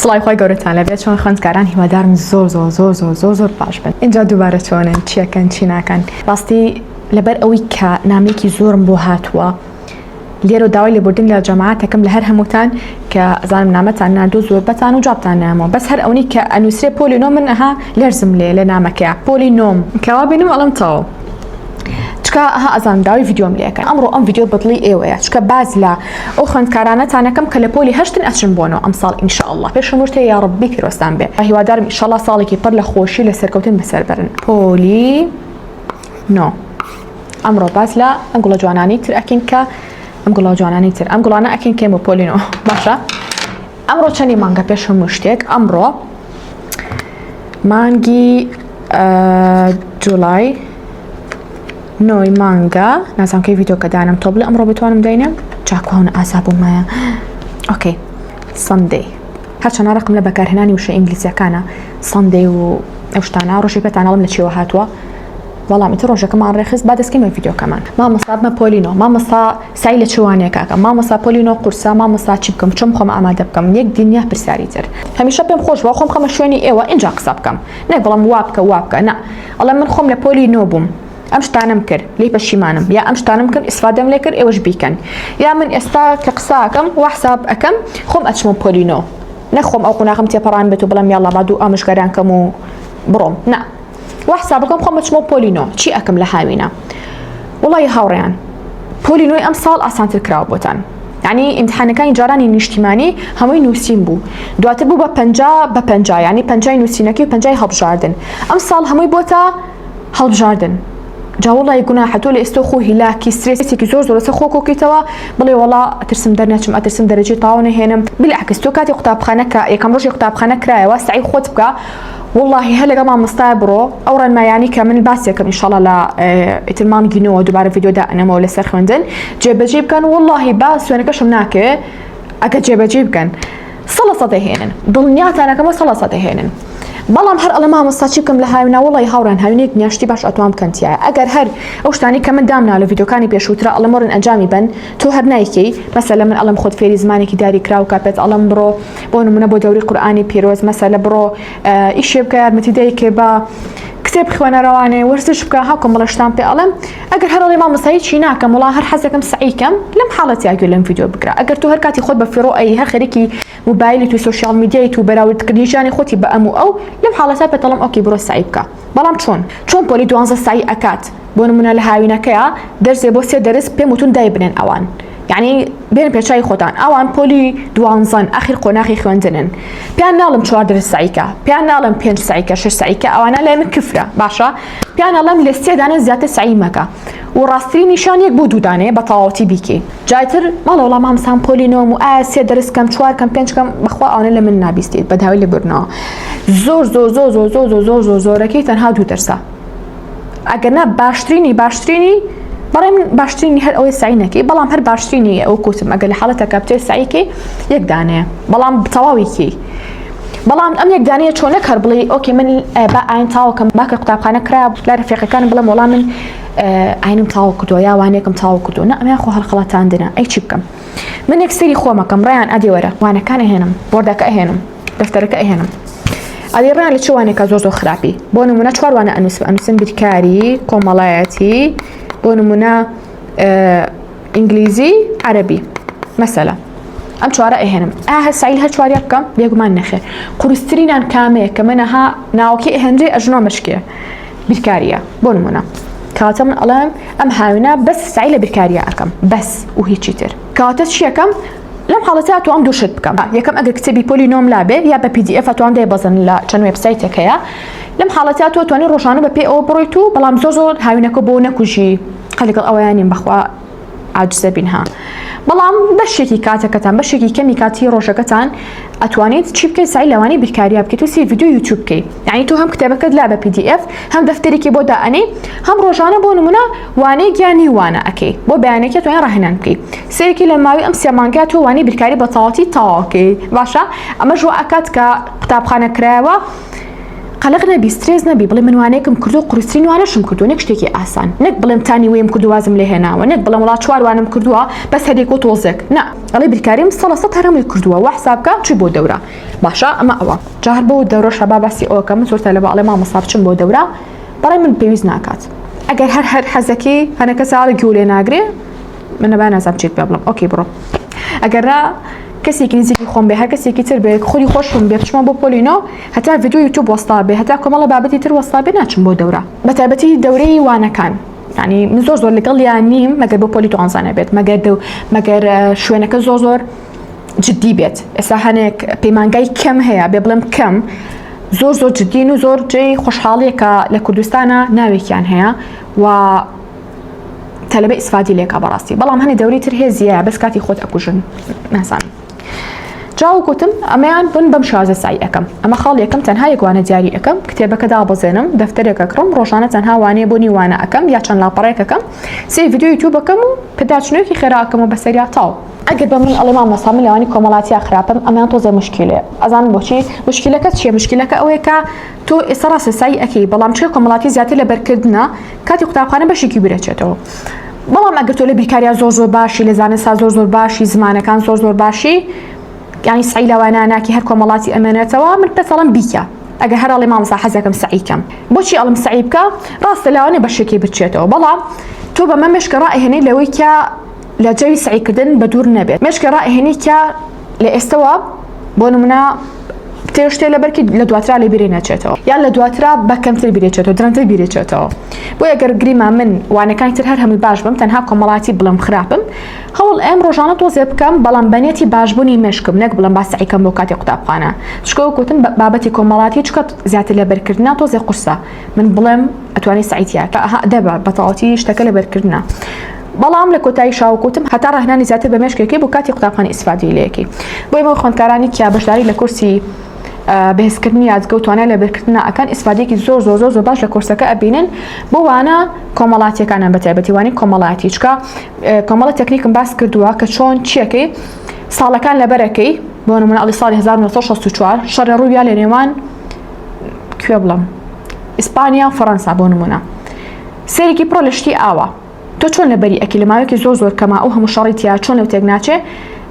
سڵای خۆی گەورەتان لەبێت چۆن خوێندکاران هیوادارم زۆر باش بن. اینجا دووبارە چۆنن چیەکەن چی ناکەن. ڕاستی لەبەر ئەوەی کە نامێکی زۆرم بۆ هاتووە لێرە داوای لێبوردن لە جەماعەتەکەم لە هەر هەمووتان کە ئەزانم نامەتان ناردوو زۆر بەتان و جوابتان نامەوە بەس هەر ئەوەی کە ئەنووسێ پۆلینۆم من ئەها لێرزم لێ نامەکەیە پۆلینۆم کەوا بینم ئەڵم تەواو چکە ئەها ئەزانم داوای ڤیدیۆم لێەکەن ئەمڕۆ ئەم ڤیدیۆ بەدڵی ئێوەیە چکە باز لە ئەو خوێندکارانەتانەکەم کە لە پۆلی هەشتن ئەچن بۆنەوە ئەم ساڵ ئینشاءالله پێشەم وشتێ یا ڕەبی پیرۆستان بێ هیوادارم ئینشاءالله ساڵێکی پڕ لە خۆشی لە سەرکەوتن بەسەر بەرن. پۆلینۆ ئەمڕۆ باز لە ئەم گوڵە جوانانی تر ئەکەین کە ئەم گوڵە جوانانی تر ئەم گوڵانە ئەکەین کێم بۆ پۆلینۆ باشە. ئەمڕۆ چەندی مانگە پێش هەموو شتێک ئەمڕۆ مانگی جوڵای نۆی مانگە نازانم کەی ڤیدیۆ کە دانم تۆ بڵێ ئەمڕۆ بتوانم دەینم چاکوانە ئازابوومایە ئۆکەی سەندەی هەرچەند ڕقم لە بەکارهێنانی وشە ئینگلیزیەکانە سەندەی و ئەو شتانە ڕۆژی پێتانەڵم لە چیوە هاتووە وەڵامی تر ڕۆژەکەمان ڕێخست با دەستکەمە ڤیدیۆکەمان مامۆستا بمە پۆلینۆ مامۆستا سای لە چوانێکاکە مامۆستا پۆلینۆ قورسا مامۆستا چی بکەم چۆن خۆم ئامادە بکەم یەک دنیا پرسیاری تر هەمیشە پێم خۆش بە خۆم خەمە شوێنی ئێوە اینجا قسە بکەم نەک بەڵام وا بکە نا ئەڵێ من خۆم لە پۆلینۆ بووم ئەم شتانم کرد لی پەشیمانم یا ئەم شتانم کرد ئیسفادەم لێ کرد ئێوەش بیکەن یا من ئێستا کە قساکەم وا حساب ئەەکەم خۆم ئەچمە پۆلینۆ نەخۆم ئەو قوناغم تێپەڕان بێت و بڵم یاڵا با دوو ئامۆژگاریان کەم و بڕۆم نا وا حساب بکەم خۆم ئەچمە پۆلینۆ چی ئەەکەم لە هاوینە وڵی هاوڕێیان پۆلینۆی ئەم ساڵ ئاسانتر کراوە بۆتان یعنی ئیمتحانەکانی جارانی نیشتیمانی هەمووی نووسین بوو دواتر بوو بە 50 یعنی 50 نووسینەکەی و 50 هەڵبژاردن ئەم ساڵ هەمووی بۆتە هەڵبژاردن جاوڵی گوناحەتۆ لە ئێستا خۆ هیلاکی سترێسێکی زۆر سە خۆکۆکیتەوە بڵێ وڵا ئەترسم دەرناچم ئەترسم دەرەجی تاو نەهێنم بالعکس تۆ کاتی قوتابخانەکە یەکەم ڕۆژی قوتابخانە کرایەوە سعی خۆت بکە والله هەر لەگەڵ مامۆستای بڕۆ ئەو ڕێنمایانی کە من باسیەکەم ئینشاڵڵا لە ئیترمانگینەوە دووبارە ڤیدیۆدا ئەنەمەوە لەسەر خوێندن جێبەجێ بکەن والله با سوێنەکەشم ناکێ ئەگە جێبەجێ بکەن 100% دەهێنن دڵنیاتانەکەمە 100% دەهێنن بەڵام هەر ئەڵە مامۆستا چی بکەم لە هاوینە وڵی هاوڕێن هاوینێک نیاشتی باش ئەتوان بکەنتیایە ئەگەر هەر ئەو شتانی کە من دامنا لە ڤیدیۆکانی پێشووترا ئەڵە مۆرن ئەنجامی بن تۆ هەر نایکەی مەسەلە من ئەڵم خۆت فێری زمانێکی داری کراو کاپێت ئەڵم بڕۆ بۆ نمونە بۆ دەوری قورئانی پیرۆز مەسەلە بڕۆ ئیشێ بکە یارمەتی دایکێ بە کتێب خوێنەرەوانێ وەرزش بکە هاوکەم بڵە شتان پێ ئەڵم ئەگەر هەر ئەڵێ مامۆستایی چی ناکەم وڵا هەر حەزەکەم سعیکەم لەم حاڵەتیاگوێ لەم ڤیدیۆ بگرە ئەگەر تۆ هەر کاتی خۆت بە فێڕۆ هەر خەریکی موبایلی تو سوشیال میدیای تو بەراوردکردنیشانی خۆتی بە ئەم و ئەو لەم حاڵەتە پێتەڵم ئۆکی بڕۆ سعی بکە بەڵام چۆن پۆلی 12 سعی ئەکات بۆ نمونە لە هاوینەکەیە دەرسێ بۆ 3 دەرس پێم وتون دای بنێن ئەوان یعنی بێن پێچای خۆتان ئەوان پۆلی 12 ئەخیر قۆناغی خوێندنن پیان ناڵم 4 دەرس سعیکە پیان ناڵم 5 سعیکە 6 سعیکە ئەوانە لای من کفرە باشە پیان ناڵم لە 3 دانە زیاتر سعی مەکە و ڕاستی نیشان یەک بۆ 2 دانێ بە تەواوەتی بیکەی جایتر ماڵە وەڵام مامۆستام پۆلینۆم و ئایا 3 دەرس کەم 4 کەم 5 کەم بەخوا ئەوانە لە من نابیستیت بەداوای لێبوردنەوە زۆرەکەی تەنها 2 دەرسە ئەگەر نا باشترینی بەڵێ من باشترینی هەر ئەوەی سعی نەکەی بەڵام هەر باشترینی ئەو کوتم ئەگەر لە حاڵەتەکە بتێ سعیکەی یەک دانەیە بەڵام تەواویکی بەڵام ئەم یەک دانەیە چۆنە کار بڵێ ئۆکێ من با ئاین تاوەکەم باکە قوتابخانە کرا لە ڕفیقەکانم بڵێم وەڵام من ئاینم تاوە کردووە یا وانێکم تاوە کردووە نە ئەمیان خۆ هەڵخەڵەتاندنە ئەی چی بکەم من یەکسەری خۆمەکەم ڕێیان ئەدی وەرە وانەکان ئەهێنم بۆردەکە ئەهێنم دەفتەرەکە ئەهێنم ئەدی ڕێیان لە چ وانێکە زۆر خراپی بۆ نمونە 4 وانە ئەنووسن بیرکاری کۆمەڵایەتی بۆ نمونە ئینگلیزی عەرەبی مەسەلە ئەم 4 ئەهێنم ئاها سعیل هەر 4 بکەم بێگومان نەخێر قورسترینان کامەیە کە منەها ناوەکی ئەهێنرێ ئەژنۆ مەشکێ بیرکاریە بۆ نمونە کەواتە من ئەڵێم ئەم هاوینە بەس سعی لە بیرکاریە ئەکەم بەس و هیچی تر کەواتە چیەکەم لەم حاڵەتە توام دوو شت بکەم یەکەم ئەگەر کتێبی پۆلینۆم لابێ یا بە PDF توام دەیبەزن لە چەند وێبسایتێکەیە لەم حاڵەتە تۆ توانی ڕۆژانە بە پێ ئەوە بڕۆیت و بەڵام زۆر هاوینەکە بۆ نەکوژی لەگەڵ ئەوەیانین بەخوا عاجزە بینها بەڵام بەشێکی کاتەکەتان بەشێکی کەمی کاتی ڕۆژەکەتان ئەتوانیت چی بکەیت سعی لەوانی بیرکاریە بکەیت و سی ڤیدیۆ یوتیوب بکەیت یعنی تۆ هەم کتێبەکەت لا بە PDF هەم دەفتەرێکی بۆ دائەنێ هەم ڕۆژانە بۆ نمونە وانەی گیانی وانە ئەکەی بۆ بەیانێکی توانین ڕاهێنان بکەیت سەیەکی لە ماوەی ئەم 3 مانگە تۆ وانی بیرکاری بە تەواوەتی تەواوکەی باشە ئەمە ژۆ ئەکات کە قوتابخانە کرایەوە قلق نبی سترس نبی بڵێ من وانەیەکم کردو قورسترین وانەشم کردو نەک شتێکی ئاسان نەک بڵێم تانی وێم کردو وازم لێ هێناوە نەک بڵێم وڵات چوار وانم کردووە بەس هەرێک و تۆزێک نا ئەڵێ بیرکاریم سەڵە سەد هەرەمووی کردووە وا حساب بکە چی بۆ دەورە باشە ئەمە ئەوە جار بۆ دەورە شەبا باسی ئەوەکە من زۆر تەلەبە ئەڵێ مامۆستا بچم بۆ دەورە بەڵێ من پێویست ناکات ئەگەر هەر حەزەکەی هەنە کەس ئاڵە گوێ لێ ناگرێ من نەبا نازام چیت پێ بڵم ئۆکێ بڕۆ ئەگەرا کەسێکی نزیکی خۆم بێ هەر کەسێکی تر بێ خۆری خۆشم بێ بچمە بۆ پۆلینۆ هەتا ڤیدیۆ یوتیوب وەستا بێ هەتا کۆمەڵە بابەتی تر وەستا بێ ناچم بۆ دەورە بەتایبەتی دەورەی وانەکان یعنی من زۆر لەگەڵ یان نیم مەگەر بۆ پۆلی توانزانە بێت مەگەر شوێنەکە زۆر جددی بێت ئێستا هەنێک پەیمانگای کەم هەیە بێ بڵێم کەم زۆر جددین و زۆر جێی خۆشحاڵیەکە لە کوردستانە ناوێکیان هەیە و تەلەبە ئیسفادی لێکا بەڕاستی بەڵام هەنێ دەوری تر هێزیە بەس کاتی خۆت ئەکوژن ناسان جاو کوتم ئەمەیان بن بەم شازە سای ئەەکەم ئەمە خاڵ یەکەم تەنها یەکوانە دیاری ئەەکەم کتێبەکە دابەزێنم دەفتەرێکە کڕم ڕۆژانە تەنها وانێ بۆ نیوانە ئەەکەم یا چەند لاپەڕێکەکەم سی ڤیدیۆ یوتیوبەکەم و پێداچنەوەکی خێراکەم و بەسەریا تاو ئەگەر بە من ئەڵێمان مەسا من لەوانی کۆمەڵاتیا خراپم ئەمیان تۆزە مشکلێ ئەزان بۆچی مشکلەکە چیە مشکلەکە ئەوەیە کە تۆ ئێستا ڕاستە سای ئەەکەی بەڵام چێ کۆمەڵاتی زیاتر لە بەرکردنە کاتی قوتابخانە بەشێکی بیرەچێتەوە بەڵام ئەگەر تۆ لە بیرکاریا زۆر باشی لە زانستا زۆر باشی زمانەکان زۆر باشی یعنی سعی لەواناناکی هەر کۆمەڵاتی ئەمێنێتەوە من پێسەڵم بیکە ئەگەر هەر ئەڵێ مامۆستا حەزەکەم سعیکەم بۆچی ئەڵم سعی بکە ڕاستە لەوانێ بەشێکی بچێتەوە بەڵام تۆ بە مە مشکە ڕائهێنەی لەوەی کە لە جەوی سعیکردن بە دوور نەبێت مشکە ڕائهێنەی کە لە ئێستەوە بۆ نمونە تێشتێ لە بەرکی لە دواترا لێ بیرێ نەچێتەوە یان لە دواترا بەکەمتر بیرێچێتەوە درەنتر بیرێچێتەوە بۆ ئەگەر گریما من وانەکانی تر هەر هەمووی باش بم تەنها کۆمەڵاتی بڵم خراپم هەوڵ ئەم ڕۆژانە تۆزێ بکەم بەڵام بەنێتی باشبوونی مشکم نەک بڵم با سعیکەم بۆ کاتی قوتابخانە چکە وەکوتم بابەتی کۆمەڵاتی چکە زیاتر لە بەرکردنا تۆزێ قورسە من بڵێم ئەتوانی سعیتیا دەبە بەتەواوەتی شتەکە لە بەرکردنا بەڵام لە کۆتایی شاوکوتم هەتا ڕاهێنانی زیاتر بە مێشکێکی بۆ کاتی قوتابخانە ئیسفادی لەیەکی بۆ ئێمە خوێندکارانی کیا بەشداری لە کورسی بەهێزکردنی یادگە و توانای لە بەرکردنا ئەکەن ئیسفادێکی زۆر باش لە کورسەکە ئەبینن بۆ وانە کۆمەڵاتیەکانە بەتایبەتی وانی کۆمەڵاتی چکە کۆمەڵە تەکنیکم باس کردووە کە چۆن چیەکەی ساڵەکان لەبەرەکەی بۆ نمونە ئەڵی ساڵی 1964 شەڕە ڕوویا لە نێوان کوێ بڵم ئیسپانیا و فەڕەنسا بۆ نمونە سەرێکی پڕۆ لە شتی ئاوە تۆ چۆن لەبەری ئەکی لە ماوەیەکی زۆر کەما ئەو هەموو شەڕیتیا چۆن لەو تێک ناچێ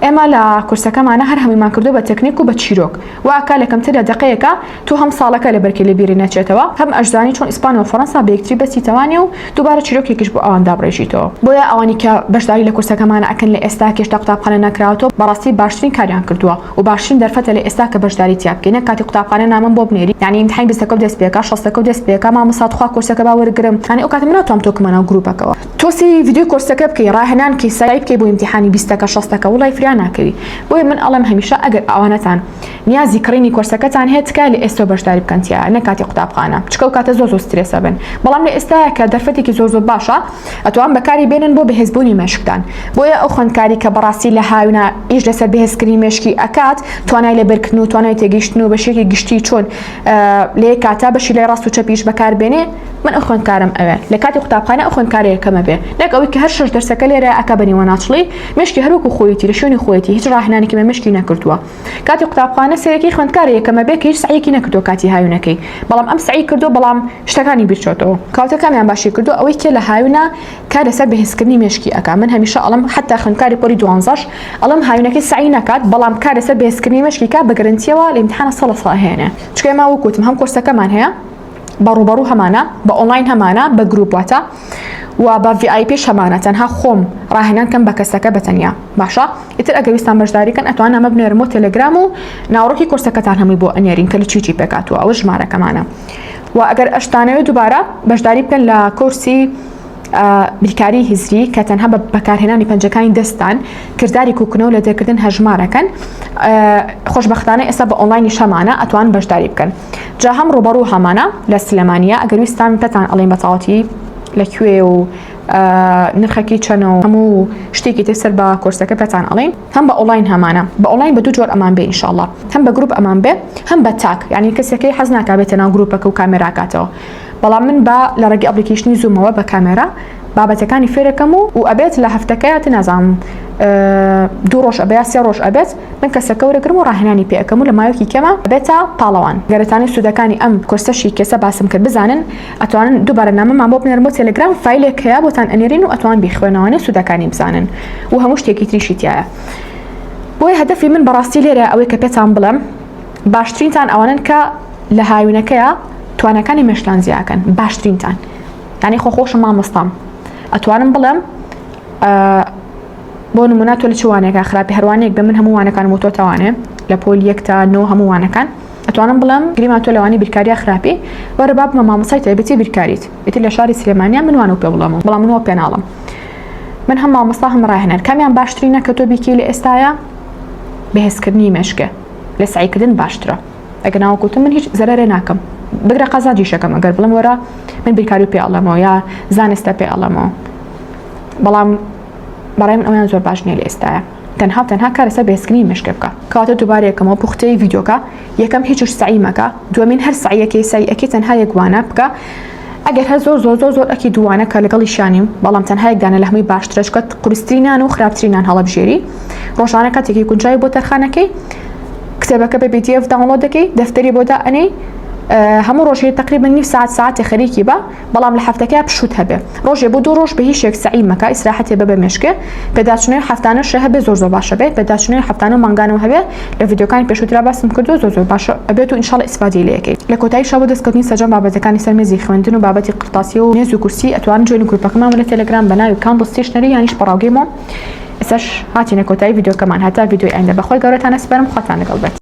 ئێمە لە کورسەکەمانە هەر هەموویمان کردو بە تەکنیک و بە چیرۆک واکە لە کەمتر لە دقەیەکە تو هەم ساڵەکە لە بەرکی لە بیری نەچێتەوە هەم ئەژدانی چۆن ئیسپانیا و فەڕەنسا بە یەکتری بەسیتەوانێ و دووبارە چیرۆکێکیش بۆ ئەوان دابڕێژیتەوە بۆیە ئەوانی کە بەشداری لە کورسەکەمانە ئەکەن لە ئێستا کێشتا قوتابخانە نەکراوەوە بەڕاستی باشترین کاریان کردووە و باشترین دەرفەتە لە ئێستا کە بەشداری تیا بکەینە کاتی قوتابخانە نامم بۆ بنێری یعنی امتحانی 20 دەست پێکا 60 دەست پێکا مامۆستا خوا کورسەکە باوەرگرم یعنی ئەو کاتە من ناتوانم تۆکمەنە گروپەکەوە تۆسی ڤیدیۆ کورسەکە بکەی ڕاهێنان کەی سای بکەی بۆ امتحانی 20 60 وڵای فریان ناکەوی بۆیە من ئەڵێم هەمیشە ئەگەر ئەوانەتان نیازی کڕینی کورسەکەتان هەیە تکای لە ئێستا بەشداری بکەنتیا نەکاتی قوتابخانە چکە و کاتە زۆر سترێسە بن بەڵام لە ئێستاە کە دەرفەتێکی زۆر باشە ئەتوان بەکاری بێنن بۆ بەهێزبوونی مێشکتان بۆیە ئەو خوێندکاری کە بەڕاستی لە هاوینە ئیش لەسەر بەهێزکردنی مێشکی ئەکات توانای لە بەرکردن و توانای تێگەیشتن و بەشێکی گشتی چۆن لێ کاتا بەشی لای ڕاست و چەپیش بەکار بێنێ من ئەو خوێندکارم ئەوێ لە کاتی قوتابخانە ئەو خوێندکارەکەمە بێ نەک ئەوەی کە هەر 6 دەرسەکە لێرە ئەکا بەنیوە ناچڵی مێشکی هەروەکو خۆیەتی لە شوێنی خۆیەتی هیچ ڕاهێنانێکی مێشکی نەکردووە کاتی قوتابخانە سەرەکی خوێندکارێکەمە بێ کە هیچ سعیەکی نەکردو کاتی هاوینەکەی بەڵام ئەم سعی کردو بەڵام شتەکانی بیرچۆتەوە کاوتەکەمیان باشی کردو ئەوەی کە لە هاوینە کار لەسەر بەهێزکردنی مێشکی ئەکا من هەمیشە ئەڵم حتا خوێندکاری پۆلی 12 ئەڵم هاوینەکەی سعی نەکات بەڵام کار لەسەر بەهێزکردنی مێشکی کا بە گەرنتیەوە لە ئیمتحانە سەڵ هێنێ چکە ئێمە وەکوتم هەم کورسەکەمان هەیە بە ڕوبەڕوو هەمانە بە ئۆنلاین هەمانە بە گروپ واتە و بە VIP هەمانە تەنها خۆم ڕاهێنان کەم بە کەسەکە بەتەنیا باشە ئیتر ئەگەر ویستان بەشداریکەن ئەتوان ئەمە بنێرمەوە تەلەگرام و ناوڕۆکی کورسەکەتان هەمووی بۆ ئەنێرین کە لە چی پێکاتوە ئەوە ژمارەکەمانە و ئەگەر ئەشتانەوە دووبارە بەشداری بکەن لە کورسی بیرکاری هیزری کە تەنها بە بەکارهێنانی پەنجەکانی دەستان کردداری کوکنەوە لە دەرکردن هەژمارەکەن خۆشبەختانە ئێستا بە ئۆنلاینی شەمانە ئەتوان بەشداری بکەن جا هەم ڕۆبەڕوو هەمانە لە سلێمانیە ئەگەر ویستان پێتان ئەڵێن بەتەواوەتی لەکوێ و نرخەکی چەنە و هەموو شتێکی تر بە کورسەکە پێتان ئەڵێن هەم بە ئۆنلاین هەمانە بە ئۆنلاین بە دوو جۆر ئەمان بێ ئینشاءڵڵا هەم بە گروپ ئەمان بێ هەم بە تاک یعنی کەسێکی حەز ناکا بێتە ناو گروپەکە و کامێراکاتەوە بەڵام من بە لە ڕێگەی ئەپلیکیشنی زوومەوە بە کامێرا بابەتەکانی فێرەکەم و ئەبێت لە هەفتەکەیەتی نازانم دوو ڕۆژ ئەبێت سێ ڕۆژ ئەبێت من کەسەکە وەرەگرم و ڕاهێنانی پێ ئەەکەم و لە مایۆکی کەمە بێتە پاڵەوان گەرەتانی سوودەکانی ئەم کورسەشی کێسە باسم کرد بزانن ئەتوانن دووبارە نامەمان بۆ بنێرم بۆ تێلەگرام فایلێک هەیە بۆتان ئەنێرین و ئەتوان بیخوێنەوەی سوودەکانی بزانن و هەموو شتێکی تریشی تایە. بۆی هەدەفی من بەڕاستی لێرە ئەوەی کە پێتان بڵێم باشترینتان ئەوانن کە لە هاوینەکەیە توانەکانی مێشتان زیاکەن باشترینتان یعنی خۆشم مامۆستام ئەتوانم بڵێم بۆ نمونە تۆ لە چوانێکە خراپی هەروانێک بە من هەمووانەکان و تۆ تەوانێ لە پۆل 1 تا 9 هەمووانەکان ئەتوانم بڵێم گریما تۆ لەوانی بیرکاریە خراپی وەرە با بمە مامۆستای تایبەتی بیرکاریت ئیتر لە شاری سلێمانیان منوانە و پێ بڵێمەوە بەڵام منەوە پێناڵم من هەم مامۆستا هەم ڕاهێنەر کامیان باشترینە کە تۆ بیکی لە ئێستاە بەهێزکردنی مێشکە لە سعیکردن باشترە ئەگە ناوەکوتم من هیچ زەرەرێ ناکەم بگرە قەزاجیشەکەم ئەگەر بڵم وەرە من بیرکاری پێ ئەڵەمەوە یا زانستە پێ ئەڵەمەوە بەڵام بەڕای من ئەویان زۆر باش نیە لە ئێستاە تەنها کارەسەر بەهێزکردنی مێشکە بکە کەواتە دووبارەیەکەمەوە پوختەی ڤیدیۆکە یەکەم هیچش سعی مەکە دووەمین هەر سعیەکەی سعیەکەی تەنها یەکوانە بکە ئەگەر هەر زۆر ئەکی دووانە کە لەگەڵی شانیم بەڵام تەنها یەکدانە لە هەمووی باشترش کە قورسترینان و خراپترینان هەڵەبژێری ڕۆژانە کاتێکی گونجاوی بۆ تەرخانەکەی کتێبەکە بە PDF داونلۆد دەکەی دەفتەری بۆ دائەنەی هەموو ڕۆژێ تقریبا نیم ساعت خەریکی بە بەڵام لە هەفتەکە پشوت هەبێ ڕۆژێ بۆ 2 ڕۆژ بە هیچ شێک سعی مەکە ئیسراحەتێ بە مێشکێ پێداچنەوەی هەفتانەش هەبێ زۆر باشە بێت پێداچنەوەی هەفتانە و مانگانەوە هەبێ لە ڤیدیۆکانی پێشووترا باسم کردو زۆر باشە ئەبێت و ئینشاڵڵا ئیسفادەی لێ یەکەیت لە کۆتایی شەوە دەستکەوتنی سەرجەم بابەتەکانی سەرمێزی خوێندن و بابەتی قرتاسی و نێز و کورسی ئەتوانن جوێن گروپەکەمان لە تێلەگرام بە ناوی کاندل ستیشنەری یانیش پەراوگەیمەوە ئێسش هاتینە کۆتایی ڤیدیۆکەمان هەتا ڤیدیۆی ئایندا بەخۆی گەورەتان ئەسپارم خواتان لەگەڵ بێت.